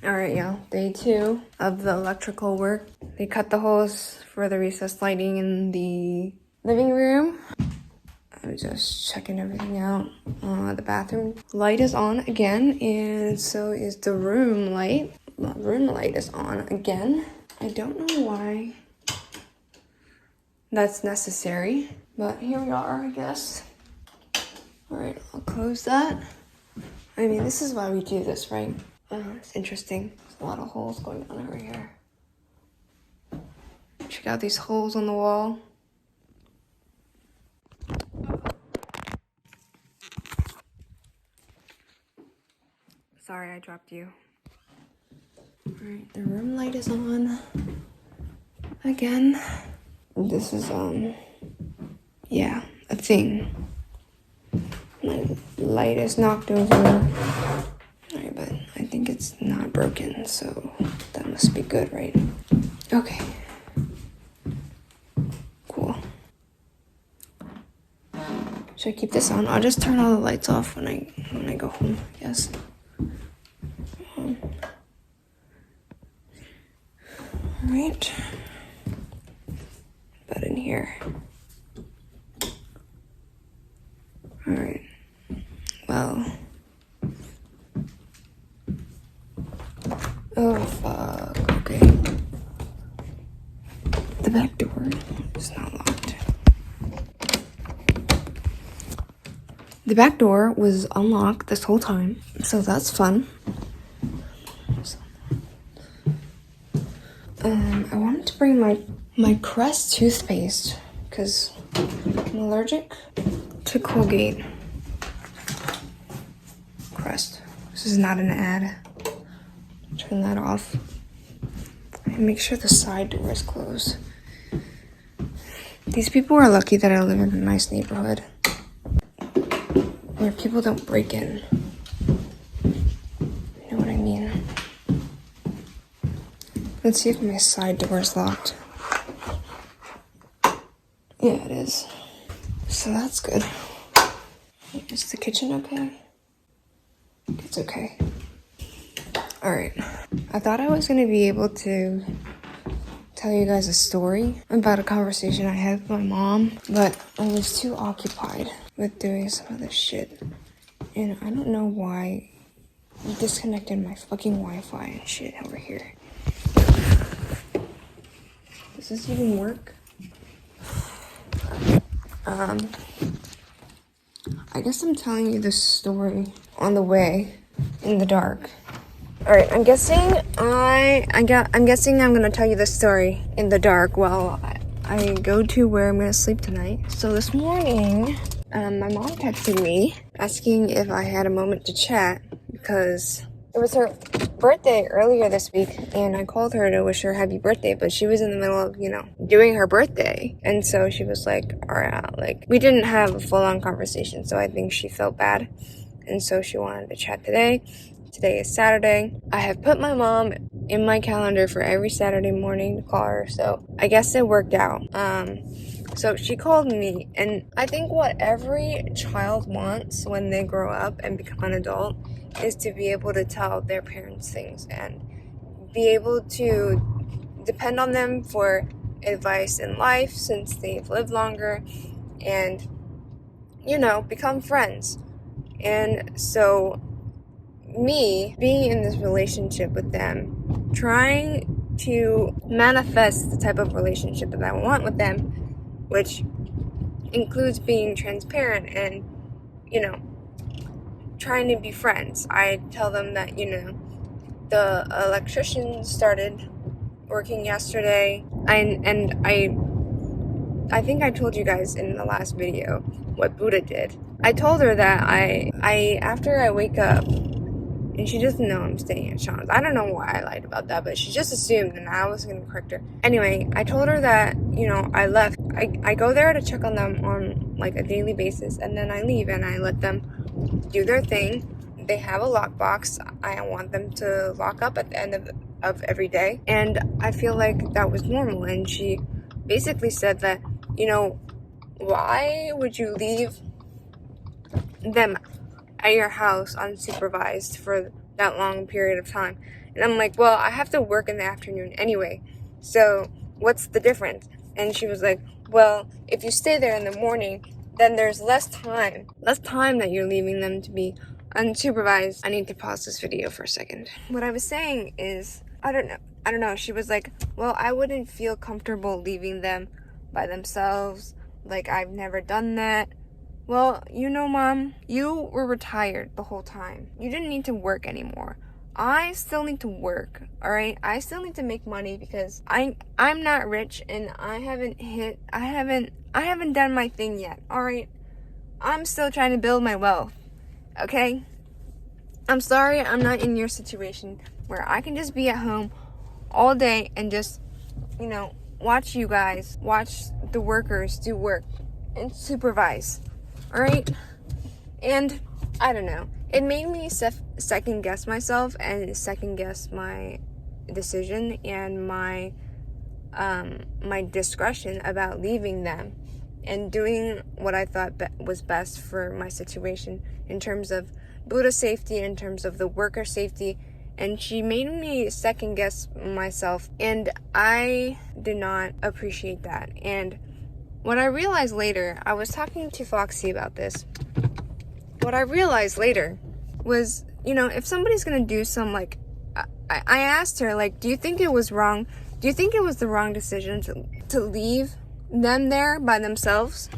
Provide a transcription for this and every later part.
All right, y'all. Day 2 of the electrical work. They cut the holes for the recessed lighting in the living room. I'm just checking everything out. The bathroom light is on again, and so is the room light. The room light is on again. I don't know why that's necessary, but here we are, I guess. All right, I'll close that. I mean, this is why we do this, right? It's interesting. There's a lot of holes going on over here. Check out these holes on the wall. Sorry, I dropped you. Alright, the room light is on again. This is, yeah, a thing. My light is knocked over. Alright, but I think it's not broken, so that must be good, right? Okay. Cool. Should I keep this on? I'll just turn all the lights off when I go home, I guess. Alright. But in here. Alright. Well. Oh, fuck. Okay. The back door is not locked. The back door was unlocked this whole time, so that's fun. I wanted to bring my Crest toothpaste because I'm allergic to Colgate. Crest. This is not an ad. Turn that off. And make sure the side door is closed. These people are lucky that I live in a nice neighborhood where people don't break in. You know what I mean? Let's see if my side door is locked. Yeah, it is. So that's good. Is the kitchen okay? It's okay. Alright. I thought I was going to be able to tell you guys a story about a conversation I had with my mom, but I was too occupied with doing some other shit. And I don't know why I disconnected my fucking Wi-Fi and shit over here. Does this even work? I guess I'm telling you this story on the way in the dark. All right, I'm guessing I'm gonna tell you this story in the dark while I go to where I'm gonna sleep tonight. So this morning, my mom texted me asking if I had a moment to chat because it was her birthday earlier this week, and I called her to wish her happy birthday, but she was in the middle of, doing her birthday. And so she was like, all right, like, we didn't have a full-on conversation, so I think she felt bad. And so she wanted to chat today. Today is Saturday. I have put my mom in my calendar for every Saturday morning to call her, so I guess it worked out. So she called me, and I think what every child wants when they grow up and become an adult is to be able to tell their parents things and be able to depend on them for advice in life since they've lived longer and, become friends. And so me being in this relationship with them, trying to manifest the type of relationship that I want with them, which includes being transparent and, trying to be friends. I tell them that, the electrician started working yesterday, and I think I told you guys in the last video what Buddha did. I told her that I after I wake up, and she doesn't know I'm staying at Sean's. I don't know why I lied about that, but she just assumed, and I was going to correct her. Anyway, I told her that, I left. I go there to check on them on, like, a daily basis, and then I leave, and I let them do their thing. They have a lockbox. I want them to lock up at the end of every day, and I feel like that was normal, and she basically said that, why would you leave them at your house unsupervised for that long period of time? And I'm like, well, I have to work in the afternoon anyway. So what's the difference? And she was like, well, if you stay there in the morning, then there's less time that you're leaving them to be unsupervised. I need to pause this video for a second. What I was saying is, I don't know. She was like, well, I wouldn't feel comfortable leaving them by themselves. Like, I've never done that. Well, Mom, you were retired the whole time. You didn't need to work anymore. I still need to work, all right? I still need to make money because I'm not rich and I haven't done my thing yet, all right? I'm still trying to build my wealth, okay? I'm sorry I'm not in your situation where I can just be at home all day and just, watch the workers do work and supervise, all right? And I don't know. It made me second guess myself and second guess my decision and my discretion about leaving them and doing what I thought was best for my situation in terms of Buddha safety, in terms of the worker safety. And she made me second guess myself, and I did not appreciate that. And what I realized later, I was talking to Foxy about this. What I realized later was, if somebody's gonna do some, I asked her, do you think it was wrong? Do you think it was the wrong decision to leave them there by themselves?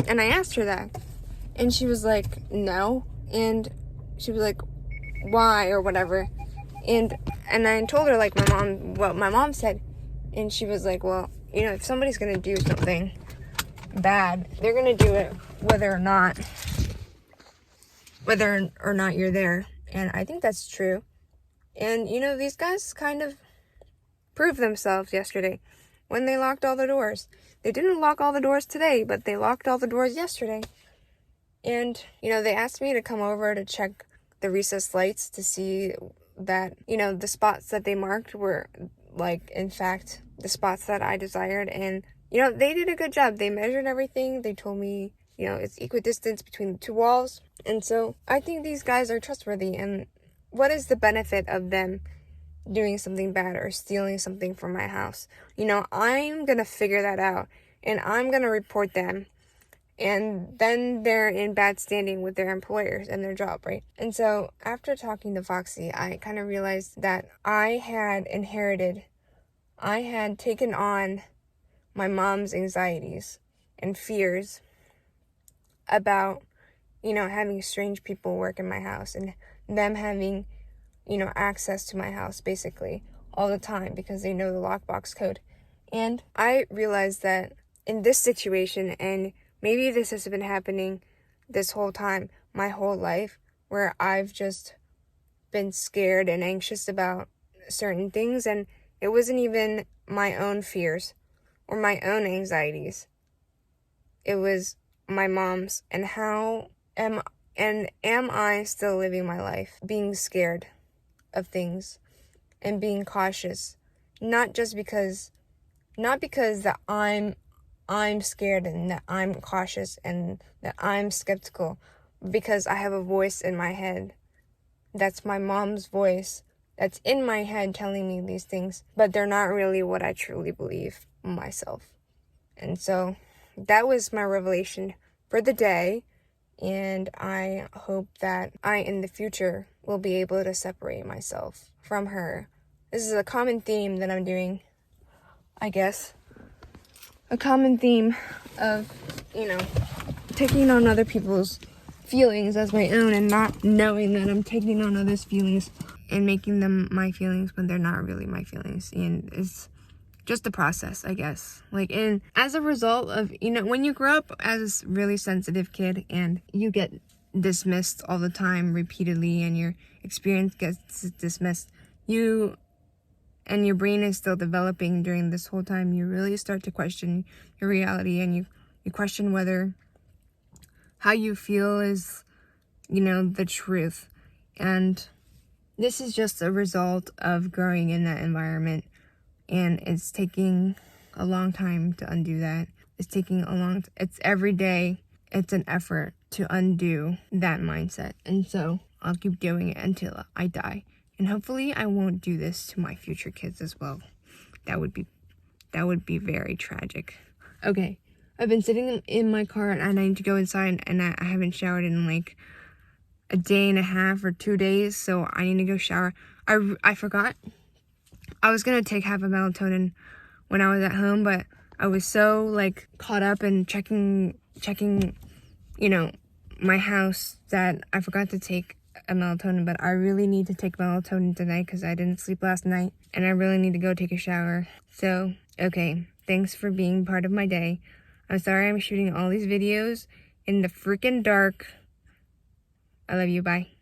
And I asked her that. And she was like, no. And she was like, why, or whatever. And I told her, what my mom said. And she was like, well, if somebody's gonna do something bad, they're gonna do it whether or not you're there. And I think that's true. And these guys kind of proved themselves yesterday when they locked all the doors. They didn't lock all the doors today, but they locked all the doors yesterday. And they asked me to come over to check the recessed lights to see that the spots that they marked were in fact the spots that I desired. And they did a good job. They measured everything. They told me it's equidistance between the two walls. And so I think these guys are trustworthy. And what is the benefit of them doing something bad or stealing something from my house? I'm going to figure that out, and I'm going to report them. And then they're in bad standing with their employers and their job, right? And so after talking to Foxy, I kind of realized that I had taken on my mom's anxieties and fears about, having strange people work in my house and them having, access to my house basically all the time because they know the lockbox code. And I realized that in this situation, and maybe this has been happening this whole time, my whole life, where I've just been scared and anxious about certain things, and it wasn't even my own fears or my own anxieties. It was my mom's. And am I still living my life being scared of things and being cautious? Not because that I'm scared and that I'm cautious and that I'm skeptical, because I have a voice in my head. That's my mom's voice that's in my head telling me these things, but they're not really what I truly believe myself. And so that was my revelation for the day, and I hope that I in the future will be able to separate myself from her. This is a common theme that I'm doing, I guess. A common theme of, taking on other people's feelings as my own and not knowing that I'm taking on others' feelings and making them my feelings when they're not really my feelings. And it's just a process, I guess. And as a result of, when you grow up as a really sensitive kid and you get dismissed all the time repeatedly and your experience gets dismissed, and your brain is still developing during this whole time, you really start to question your reality, and you question whether how you feel is, the truth. And this is just a result of growing in that environment, and it's taking a long time to undo that. It's every day, it's an effort to undo that mindset. And so I'll keep doing it until I die. And hopefully I won't do this to my future kids as well. That would be very tragic. Okay, I've been sitting in my car and I need to go inside, and I haven't showered in like a day and a half or 2 days, so I need to go shower. I forgot I was gonna take half a melatonin when I was at home, but I was so like caught up in checking, you know, my house that I forgot to take a melatonin. But I really need to take melatonin tonight because I didn't sleep last night, and I really need to go take a shower. So, okay, thanks for being part of my day. I'm sorry I'm shooting all these videos in the freaking dark. I love you, bye.